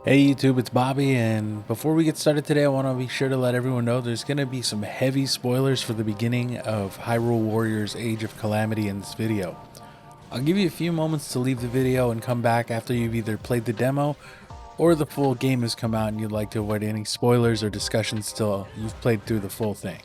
Hey YouTube, it's Bobby, and before we get started today, I want to be sure to let everyone know there's going to be some heavy spoilers for the beginning of Hyrule Warriors Age of Calamity in this video. I'll give you a few moments to leave the video and come back after you've either played the demo or the full game has come out and you'd like to avoid any spoilers or discussions till you've played through the full thing.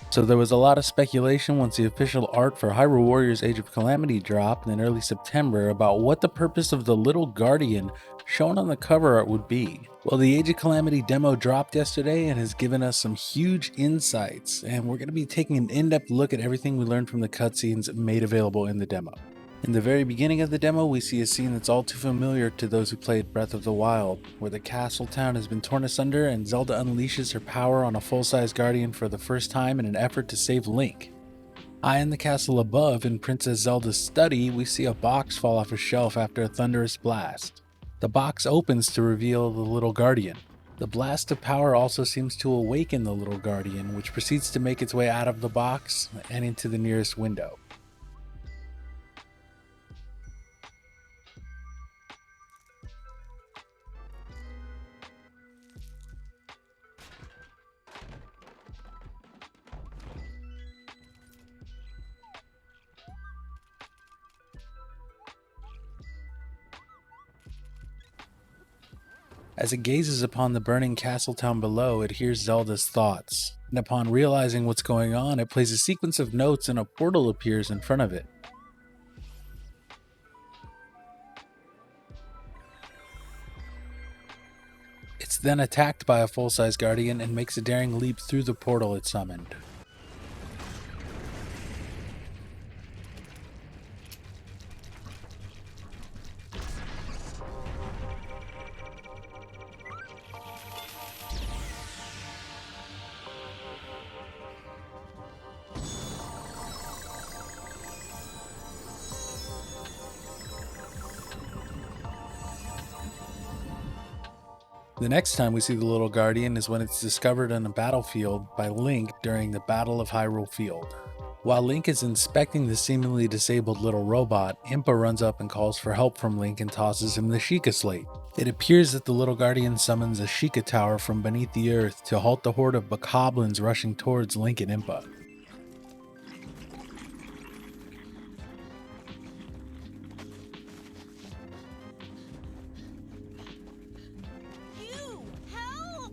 So there was a lot of speculation once the official art for Hyrule Warriors Age of Calamity dropped in early September about what the purpose of the little guardian shown on the cover art would be. Well, the Age of Calamity demo dropped yesterday and has given us some huge insights, and we're going to be taking an in-depth look at everything we learned from the cutscenes made available in the demo. In the very beginning of the demo, we see a scene that's all too familiar to those who played Breath of the Wild, where the castle town has been torn asunder and Zelda unleashes her power on a full-size guardian for the first time in an effort to save Link. High in the castle above, in Princess Zelda's study, we see a box fall off a shelf after a thunderous blast. The box opens to reveal the little guardian. The blast of power also seems to awaken the little guardian, which proceeds to make its way out of the box and into the nearest window. As it gazes upon the burning castle town below, it hears Zelda's thoughts, and upon realizing what's going on, it plays a sequence of notes and a portal appears in front of it. It's then attacked by a full-size guardian and makes a daring leap through the portal it summoned. The next time we see the little guardian is when it's discovered on a battlefield by Link during the Battle of Hyrule Field. While Link is inspecting the seemingly disabled little robot, Impa runs up and calls for help from Link and tosses him the Sheikah Slate. It appears that the little guardian summons a Sheikah Tower from beneath the earth to halt the horde of bokoblins rushing towards Link and Impa. You! Help!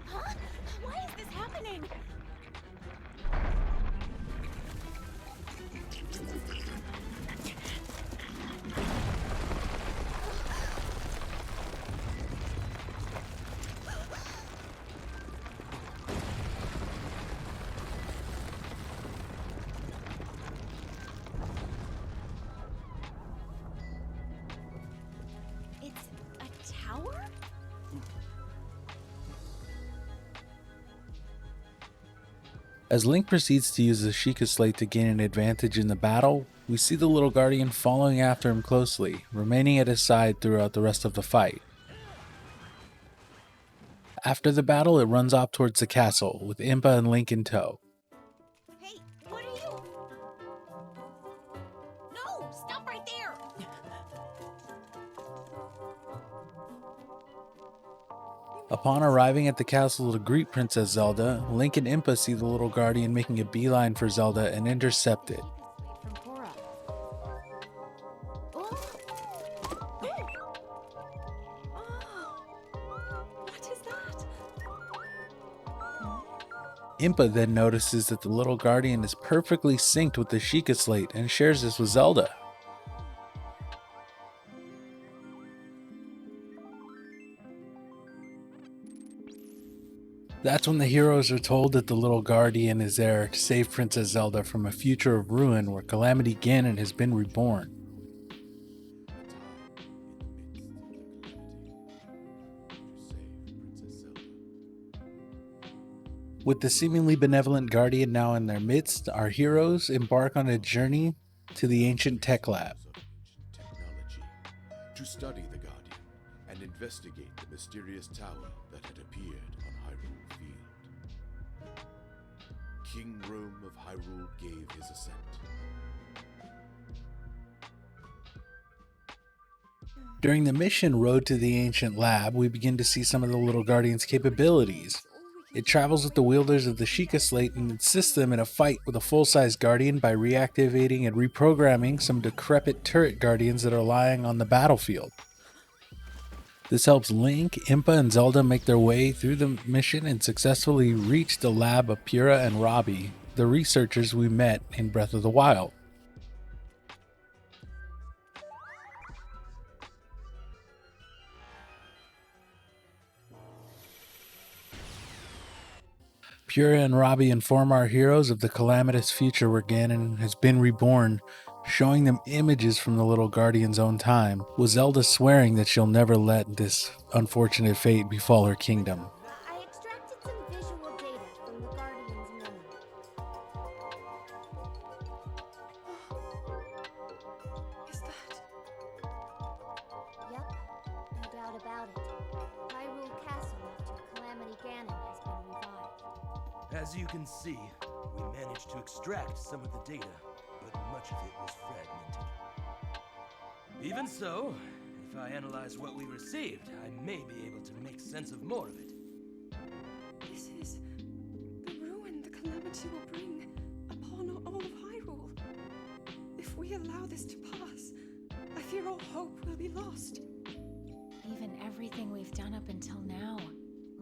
Huh? Why is this happening? It's a tower? As Link proceeds to use the Sheikah Slate to gain an advantage in the battle, we see the little guardian following after him closely, remaining at his side throughout the rest of the fight. After the battle, it runs off towards the castle, with Impa and Link in tow. Hey, what are you? No! Stop right there! Upon arriving at the castle to greet Princess Zelda, Link and Impa see the little guardian making a beeline for Zelda and intercept it. From Cora. What is that? Impa then notices that the little guardian is perfectly synced with the Sheikah Slate and shares this with Zelda. That's when the heroes are told that the little guardian is there to save Princess Zelda from a future of ruin where Calamity Ganon has been reborn. With the seemingly benevolent Guardian now in their midst, our heroes embark on a journey to the ancient tech lab. Technology to study the Guardian and investigate the mysterious tower that had appeared on Hyrule Field. King Rome of Hyrule gave his assent. During the mission Road to the Ancient Lab, we begin to see some of the little Guardian's capabilities. It travels with the wielders of the Sheikah Slate and assists them in a fight with a full-size Guardian by reactivating and reprogramming some decrepit turret Guardians that are lying on the battlefield. This helps Link, Impa, and Zelda make their way through the mission and successfully reach the lab of Pura and Robbie, the researchers we met in Breath of the Wild. Pura and Robbie inform our heroes of the calamitous future where Ganon has been reborn, showing them images from the little Guardian's own time, with Zelda swearing that she'll never let this unfortunate fate befall her kingdom. I extracted some visual data from the Guardian's memory. Is that? Yep, no doubt about it. Hyrule Castle after Calamity Ganon has been revived. As you can see, we managed to extract some of the data, but much of it was fragmented. Even so, if I analyze what we received, I may be able to make sense of more of it. This is the ruin the Calamity will bring upon all of Hyrule. If we allow this to pass, I fear all hope will be lost. Even everything we've done up until now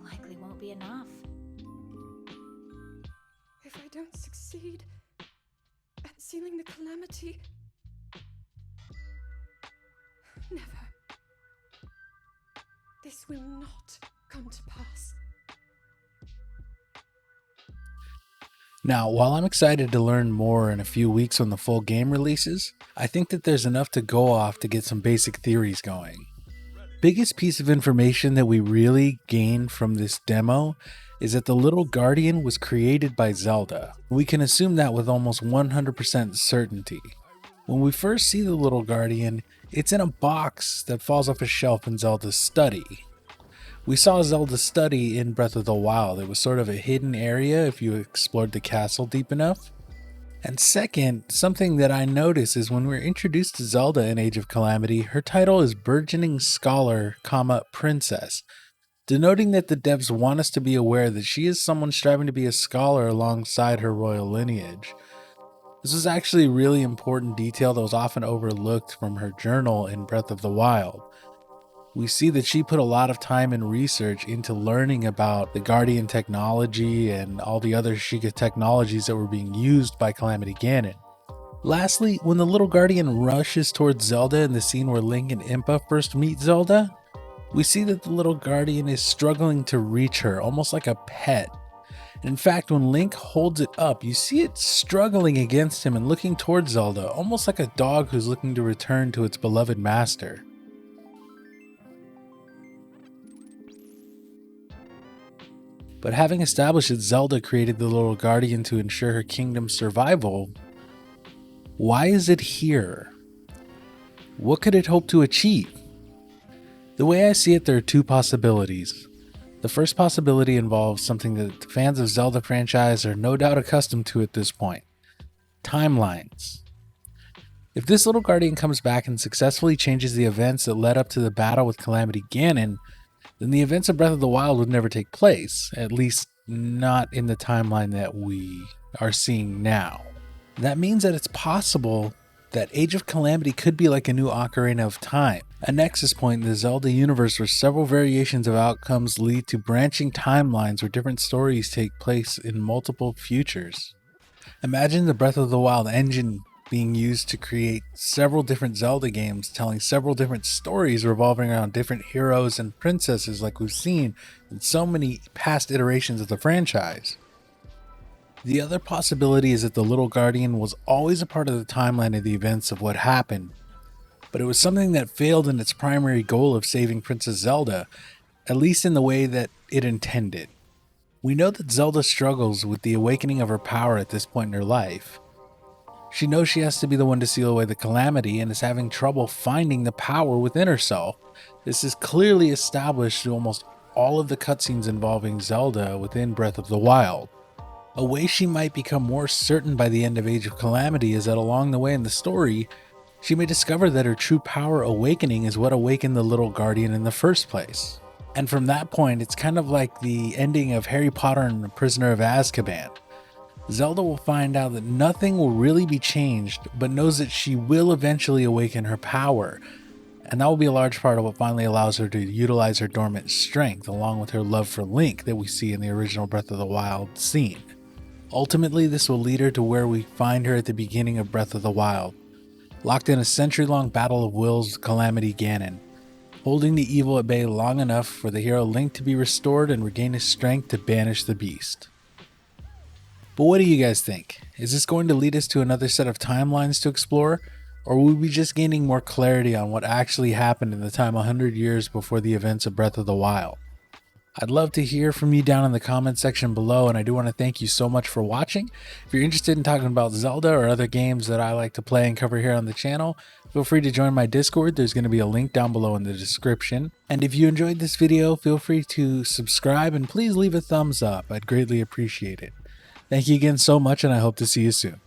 likely won't be enough. If I don't succeed at sealing the Calamity, never. This will not come to pass. Now, while I'm excited to learn more in a few weeks when the full game releases, I think that there's enough to go off to get some basic theories going. Biggest piece of information that we really gained from this demo is that the little Guardian was created by Zelda. We can assume that with almost 100% certainty. When we first see the little Guardian, it's in a box that falls off a shelf in Zelda's study. We saw Zelda's study in Breath of the Wild. It was sort of a hidden area if you explored the castle deep enough. And second, something that I noticed is when we're introduced to Zelda in Age of Calamity, her title is Burgeoning Scholar, Princess, denoting that the devs want us to be aware that she is someone striving to be a scholar alongside her royal lineage. This was actually a really important detail that was often overlooked from her journal in Breath of the Wild. We see that she put a lot of time and research into learning about the Guardian technology and all the other Sheikah technologies that were being used by Calamity Ganon. Lastly, when the little Guardian rushes towards Zelda in the scene where Link and Impa first meet Zelda, we see that the little Guardian is struggling to reach her, almost like a pet. In fact, when Link holds it up, you see it struggling against him and looking towards Zelda, almost like a dog who's looking to return to its beloved master. But having established that Zelda created the little Guardian to ensure her kingdom's survival, why is it here? What could it hope to achieve? The way I see it, there are two possibilities. The first possibility involves something that fans of Zelda franchise are no doubt accustomed to at this point: timelines. If this little Guardian comes back and successfully changes the events that led up to the battle with Calamity Ganon, then the events of Breath of the Wild would never take place, at least not in the timeline that we are seeing now. That means that it's possible that Age of Calamity could be like a new Ocarina of Time, a nexus point in the Zelda universe where several variations of outcomes lead to branching timelines where different stories take place in multiple futures. Imagine the Breath of the Wild engine being used to create several different Zelda games telling several different stories revolving around different heroes and princesses like we've seen in so many past iterations of the franchise. The other possibility is that the little Guardian was always a part of the timeline of the events of what happened, but it was something that failed in its primary goal of saving Princess Zelda, at least in the way that it intended. We know that Zelda struggles with the awakening of her power at this point in her life. She knows she has to be the one to seal away the Calamity and is having trouble finding the power within herself. This is clearly established through almost all of the cutscenes involving Zelda within Breath of the Wild. A way she might become more certain by the end of Age of Calamity is that along the way in the story, she may discover that her true power awakening is what awakened the little guardian in the first place. And from that point, it's kind of like the ending of Harry Potter and the Prisoner of Azkaban. Zelda will find out that nothing will really be changed, but knows that she will eventually awaken her power. And that will be a large part of what finally allows her to utilize her dormant strength, along with her love for Link that we see in the original Breath of the Wild scene. Ultimately, this will lead her to where we find her at the beginning of Breath of the Wild, locked in a century-long battle of wills with Calamity Ganon, holding the evil at bay long enough for the hero Link to be restored and regain his strength to banish the beast. But what do you guys think? Is this going to lead us to another set of timelines to explore, or will we be just gaining more clarity on what actually happened in the time 100 years before the events of Breath of the Wild? I'd love to hear from you down in the comment section below, and I do want to thank you so much for watching. If you're interested in talking about Zelda or other games that I like to play and cover here on the channel, feel free to join my Discord. There's going to be a link down below in the description. And if you enjoyed this video, feel free to subscribe and please leave a thumbs up. I'd greatly appreciate it. Thank you again so much, and I hope to see you soon.